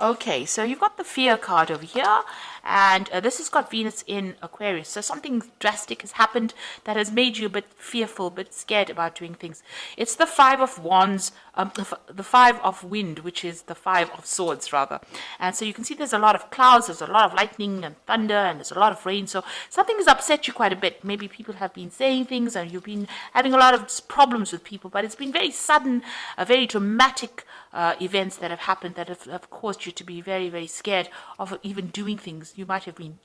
Okay, so you've got the fear card over here, and this has got Venus in Aquarius. So something drastic has happened that has made you a bit fearful, a bit scared about doing things. It's the Five of Wands, the Five of Wind, which is the Five of Swords, rather. And so you can see there's a lot of clouds, there's a lot of lightning and thunder, and there's a lot of rain. So something has upset you quite a bit. Maybe people have been saying things, and you've been having a lot of problems with people, but it's been very sudden, very dramatic events that have happened that have caused you to be very, very scared of even doing things. You might have been,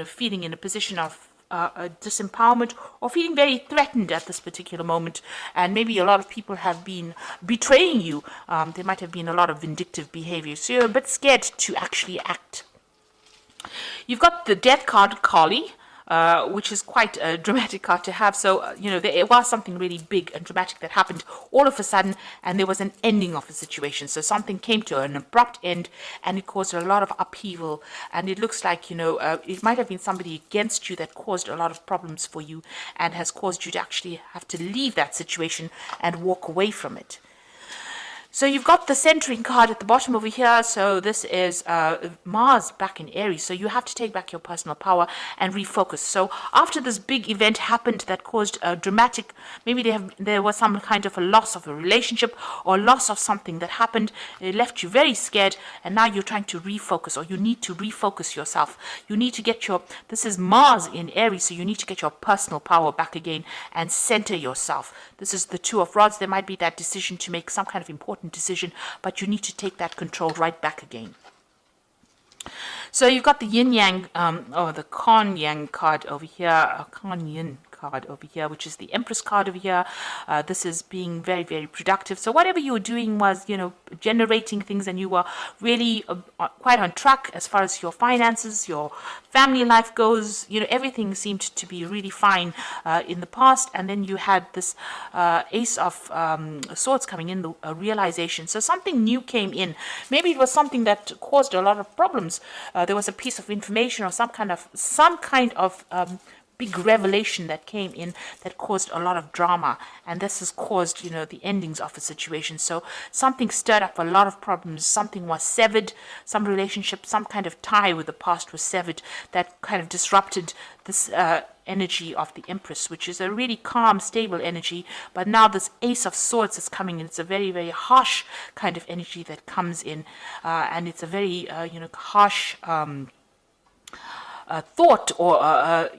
feeling in a position of disempowerment or feeling very threatened at this particular moment. And maybe a lot of people have been betraying you. There might have been a lot of vindictive behavior. So you're a bit scared to actually act. You've got the death card, Kali, which is quite a dramatic card to have. So, there was something really big and dramatic that happened all of a sudden, and there was an ending of a situation. So something came to an abrupt end, and it caused a lot of upheaval. And it looks like, it might have been somebody against you that caused a lot of problems for you and has caused you to actually have to leave that situation and walk away from it. So you've got the centering card at the bottom over here. So this is Mars back in Aries. So you have to take back your personal power and refocus. So after this big event happened that caused a dramatic, maybe there was some kind of a loss of a relationship or loss of something that happened. It left you very scared, and now you're trying to refocus, or you need to refocus yourself. You need to get this is Mars in Aries, so you need to get your personal power back again and center yourself. This is the Two of Rods. There might be that decision to make some kind of important decision, but you need to take that control right back again. So you've got the yin yang, or the Kan Yang card over here, Kan Yin card over here, which is the Empress card over here. This is being very, very productive. So whatever you were doing was, generating things, and you were really quite on track as far as your finances, your family life goes. Everything seemed to be really fine in the past, and then you had this Ace of Swords coming in, the realization. So something new came in. Maybe it was something that caused a lot of problems. There was a piece of information or some kind of big revelation that came in that caused a lot of drama, and this has caused the endings of a situation. So something stirred up a lot of problems. Something was severed, some relationship, some kind of tie with the past was severed that kind of disrupted this energy of the Empress, which is a really calm, stable energy. But now this Ace of Swords is coming in. It's a very, very harsh kind of energy that comes in, and it's a very harsh thought, or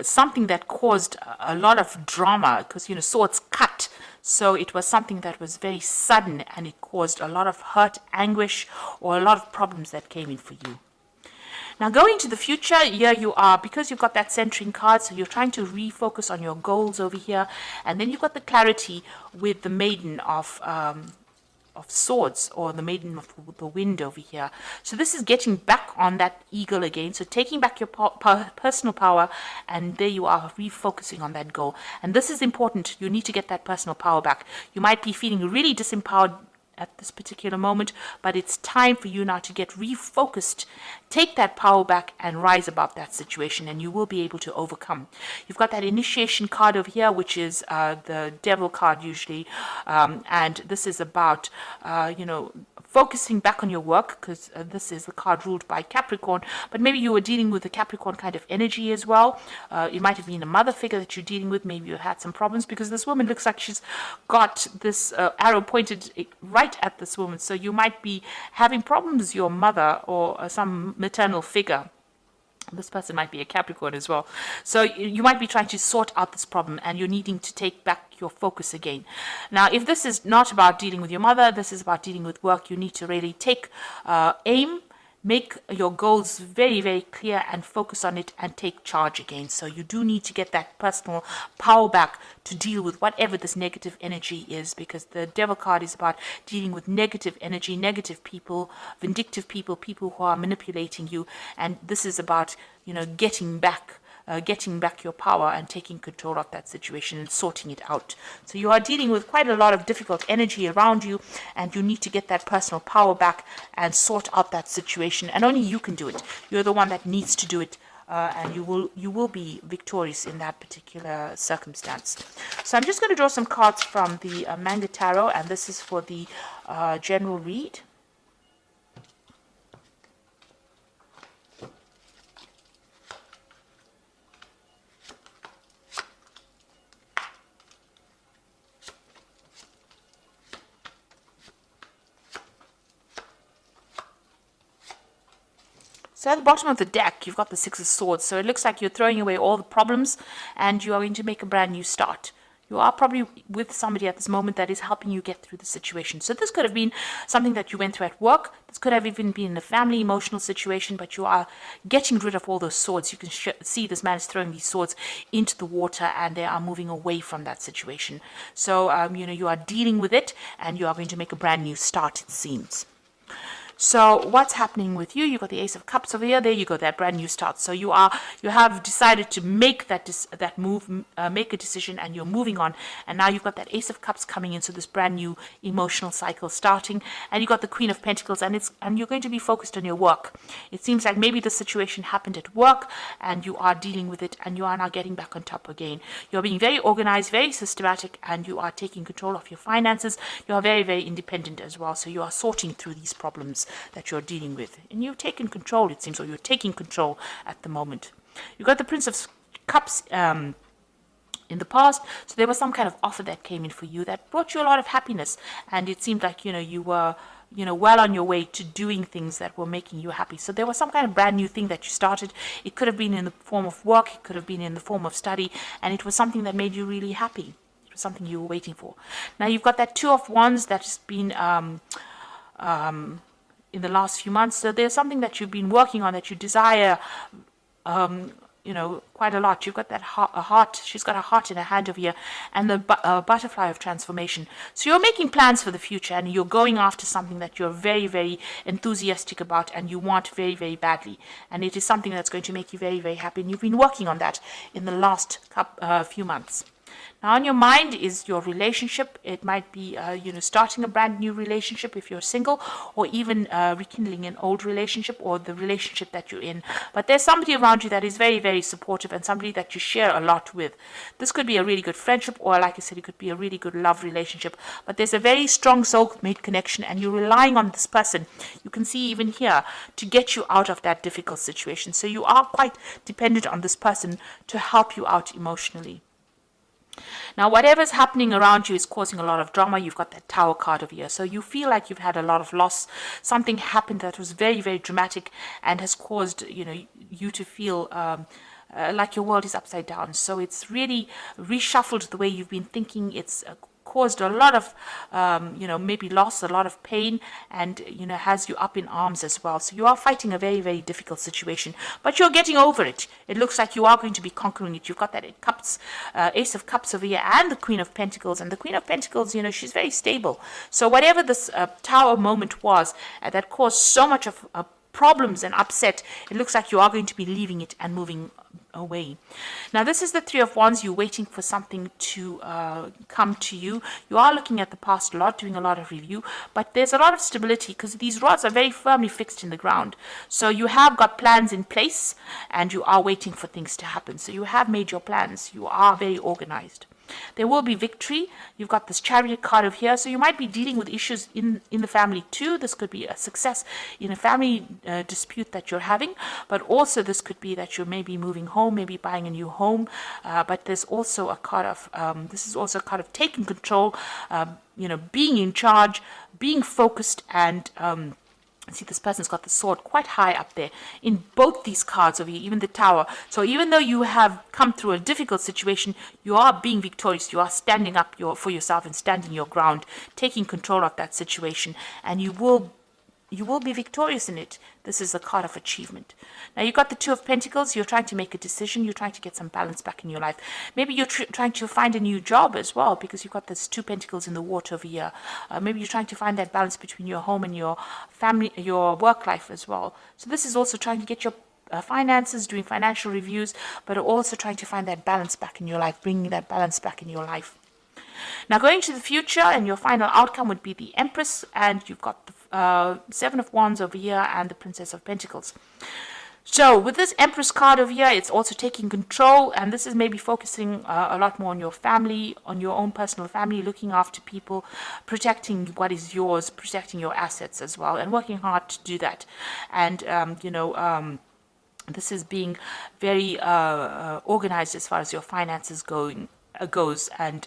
something that caused a lot of drama, because swords cut. So it was something that was very sudden, and it caused a lot of hurt, anguish, or a lot of problems that came in for you. Now, going to the future, here you are, because you've got that centering card, so you're trying to refocus on your goals over here, and then you've got the clarity with the Maiden of Swords, or the Maiden of the Wind over here. So this is getting back on that eagle again, so taking back your personal power, and there you are, refocusing on that goal. And this is important. You need to get that personal power back. You might be feeling really disempowered at this particular moment, but it's time for you now to get refocused, take that power back, and rise above that situation, and you will be able to overcome. You've got that initiation card over here, which is the Devil card usually, and this is about focusing back on your work, because this is the card ruled by Capricorn, but maybe you were dealing with a Capricorn kind of energy as well. It might have been a mother figure that you're dealing with. Maybe you had some problems, because this woman looks like she's got this arrow pointed right at this woman. So you might be having problems with your mother or some maternal figure. This person might be a Capricorn as well. So you might be trying to sort out this problem, and you're needing to take back your focus again. Now, if this is not about dealing with your mother, this is about dealing with work, you need to really take aim, make your goals very, very clear, and focus on it, and take charge again. So you do need to get that personal power back to deal with whatever this negative energy is, because the Devil card is about dealing with negative energy, negative people, vindictive people, people who are manipulating you. And this is about, getting back your power and taking control of that situation and sorting it out. So you are dealing with quite a lot of difficult energy around you, and you need to get that personal power back and sort out that situation. And only you can do it. You're the one that needs to do it, and you will be victorious in that particular circumstance. So I'm just going to draw some cards from the Manga Tarot, and this is for the general read. So at the bottom of the deck, you've got the Six of Swords. So it looks like you're throwing away all the problems and you are going to make a brand new start. You are probably with somebody at this moment that is helping you get through the situation. So this could have been something that you went through at work. This could have even been a family emotional situation, but you are getting rid of all those swords. You can see this man is throwing these swords into the water and they are moving away from that situation. So, you are dealing with it and you are going to make a brand new start, it seems. So what's happening with you? You got the Ace of Cups over here. There you go, that brand new start. So you have decided to make that move, make a decision, and you're moving on. And now you've got that Ace of Cups coming in. So this brand new emotional cycle starting, and you got the Queen of Pentacles, and you're going to be focused on your work. It seems like maybe the situation happened at work, and you are dealing with it, and you are now getting back on top again. You're being very organized, very systematic, and you are taking control of your finances. You are very, very independent as well. So you are sorting through these problems that you're dealing with, and you've taken control, it seems, or you're taking control at the moment. You got the Prince of Cups in the past, so there was some kind of offer that came in for you that brought you a lot of happiness, and it seemed like you were well on your way to doing things that were making you happy. So there was some kind of brand new thing that you started. It could have been in the form of work, it could have been in the form of study, and it was something that made you really happy. It was something you were waiting for. Now you've got that Two of Wands that's been in the last few months. So there's something that you've been working on that you desire, quite a lot. You've got that heart. She's got a heart in her hand over here, and the butterfly of transformation. So you're making plans for the future, and you're going after something that you're very, very enthusiastic about, and you want very, very badly. And it is something that's going to make you very, very happy. And you've been working on that in the last few months. Now, on your mind is your relationship. It might be, starting a brand new relationship if you're single, or even rekindling an old relationship or the relationship that you're in. But there's somebody around you that is very, very supportive and somebody that you share a lot with. This could be a really good friendship, or like I said, it could be a really good love relationship. But there's a very strong soulmate connection, and you're relying on this person. You can see even here to get you out of that difficult situation. So you are quite dependent on this person to help you out emotionally. Now, whatever's happening around you is causing a lot of drama. You've got that Tower card over here. So you feel like you've had a lot of loss. Something happened that was very, very dramatic and has caused, you to feel like your world is upside down. So it's really reshuffled the way you've been thinking. It's caused a lot of, maybe loss, a lot of pain, and, has you up in arms as well. So you are fighting a very, very difficult situation, but you're getting over it. It looks like you are going to be conquering it. You've got that Ace of Cups over here and the Queen of Pentacles. And the Queen of Pentacles, she's very stable. So whatever this Tower moment was that caused so much of problems and upset, it looks like you are going to be leaving it and moving away. Now, this is the Three of Wands. You're waiting for something to come to you. You are looking at the past a lot, doing a lot of review, but there's a lot of stability because these rods are very firmly fixed in the ground. So you have got plans in place and you are waiting for things to happen. So you have made your plans. You are very organized. There will be victory. You've got this Chariot card over here. So you might be dealing with issues in the family too. This could be a success in a family dispute that you're having. But also this could be that you're maybe moving home, maybe buying a new home. But there's also a card of, this is also a card of taking control, being in charge, being focused, and see, this person's got the sword quite high up there in both these cards over here, even the Tower. So even though you have come through a difficult situation, you are being victorious. You are standing up for yourself and standing your ground, taking control of that situation, and you will be victorious in it. This is a card of achievement. Now, you've got the Two of Pentacles. You're trying to make a decision. You're trying to get some balance back in your life. Maybe you're trying to find a new job as well, because you've got this Two Pentacles in the water over here. Maybe you're trying to find that balance between your home and your family, your work life as well. So this is also trying to get your finances, doing financial reviews, but also trying to find that balance back in your life, bringing that balance back in your life. Now, going to the future, and your final outcome would be the Empress, and you've got the Seven of Wands over here and the Princess of Pentacles. So with this Empress card over here, it's also taking control, and this is maybe focusing a lot more on your family, on your own personal family, looking after people, protecting what is yours, protecting your assets as well, and working hard to do that. And, this is being very organized as far as your finances going. goes, and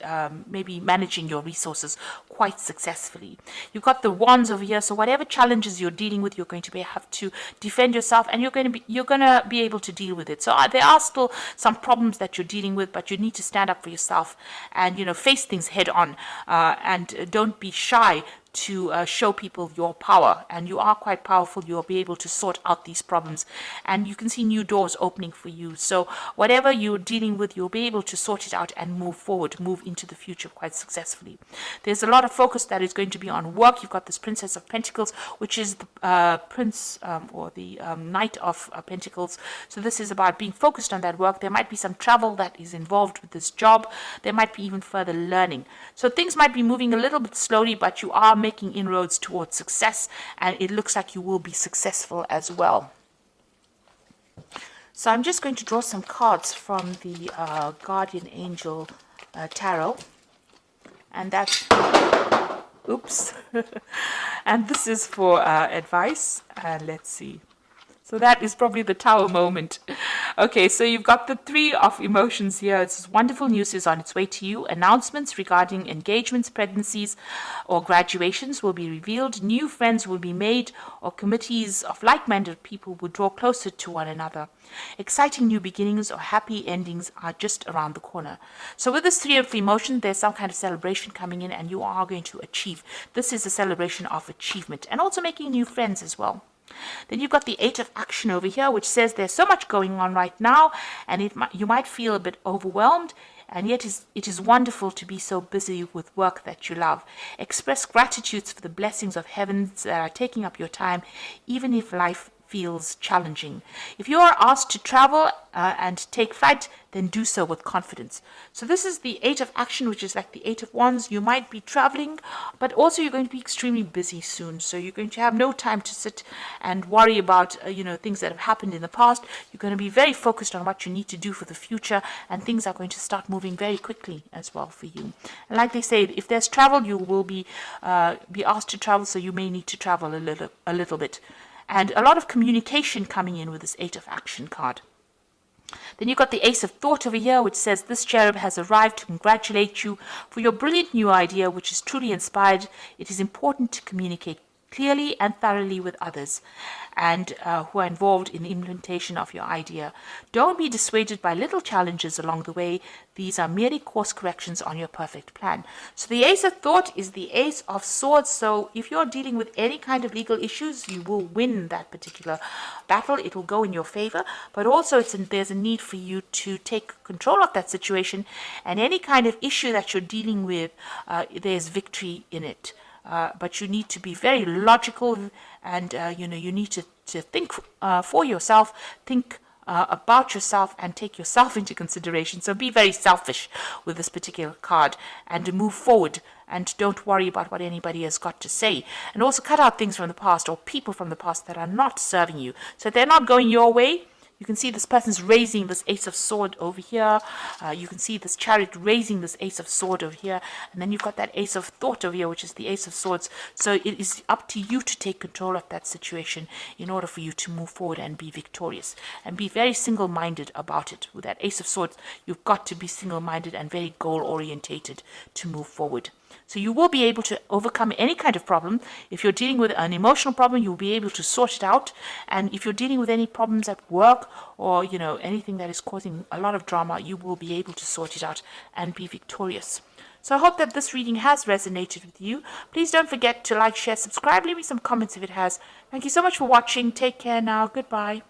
maybe managing your resources quite successfully. You've got the wands over here, so whatever challenges you're dealing with, you're going to have to defend yourself, and you're going to be able to deal with it. So there are still some problems that you're dealing with, but you need to stand up for yourself and face things head on, and don't be shy to show people your power. And you are quite powerful. You'll be able to sort out these problems, and you can see new doors opening for you. So whatever you're dealing with, you'll be able to sort it out and move forward, move into the future quite successfully. There's a lot of focus that is going to be on work. You've got this Princess of Pentacles, which is the prince or the Knight of Pentacles. So this is about being focused on that work. There might be some travel that is involved with this job. There might be even further learning. So things might be moving a little bit slowly, but you are making inroads towards success, and it looks like you will be successful as well. So I'm just going to draw some cards from the Guardian Angel Tarot, and that's oops and this is for advice, and let's see. So that is probably the Tower moment. Okay, so you've got the Three of Emotions here. It's wonderful news is on its way to you. Announcements regarding engagements, pregnancies, or graduations will be revealed. New friends will be made, or committees of like-minded people will draw closer to one another. Exciting new beginnings or happy endings are just around the corner. So with this Three of Emotions, there's some kind of celebration coming in, and you are going to achieve. This is a celebration of achievement, and also making new friends as well. Then you've got the Eight of Action over here, which says there's so much going on right now, and you might feel a bit overwhelmed, and yet it is wonderful to be so busy with work that you love. Express gratitude for the blessings of heavens that are taking up your time, even if life feels challenging. If you are asked to travel and take flight, then do so with confidence. So this is the Eight of Action, which is like the Eight of Wands. You might be traveling, but also you're going to be extremely busy soon. So you're going to have no time to sit and worry about things that have happened in the past. You're going to be very focused on what you need to do for the future, and things are going to start moving very quickly as well for you. And like they say, if there's travel, you will be asked to travel, so you may need to travel a little bit. And a lot of communication coming in with this Eight of Action card. Then you've got the Ace of Thought over here, which says this cherub has arrived to congratulate you for your brilliant new idea, which is truly inspired. It is important to communicate clearly and thoroughly with others and who are involved in the implementation of your idea. Don't be dissuaded by little challenges along the way. These are merely course corrections on your perfect plan. So the Ace of Thought is the Ace of Swords. So if you're dealing with any kind of legal issues, you will win that particular battle. It will go in your favor, but also there's a need for you to take control of that situation, and any kind of issue that you're dealing with, there's victory in it. But you need to be very logical, and you need to think for yourself, think about yourself, and take yourself into consideration. So be very selfish with this particular card, and to move forward, and don't worry about what anybody has got to say. And also cut out things from the past or people from the past that are not serving you. So if they're not going your way, you can see this person's raising this Ace of Sword over here. You can see this Chariot raising this Ace of Sword over here. And then you've got that Ace of Thought over here, which is the Ace of Swords. So it is up to you to take control of that situation in order for you to move forward and be victorious. And be very single-minded about it. With that Ace of Swords, you've got to be single-minded and very goal-orientated to move forward. So you will be able to overcome any kind of problem. If you're dealing with an emotional problem, you'll be able to sort it out. And if you're dealing with any problems at work or, anything that is causing a lot of drama, you will be able to sort it out and be victorious. So I hope that this reading has resonated with you. Please don't forget to like, share, subscribe, leave me some comments if it has. Thank you so much for watching. Take care now. Goodbye.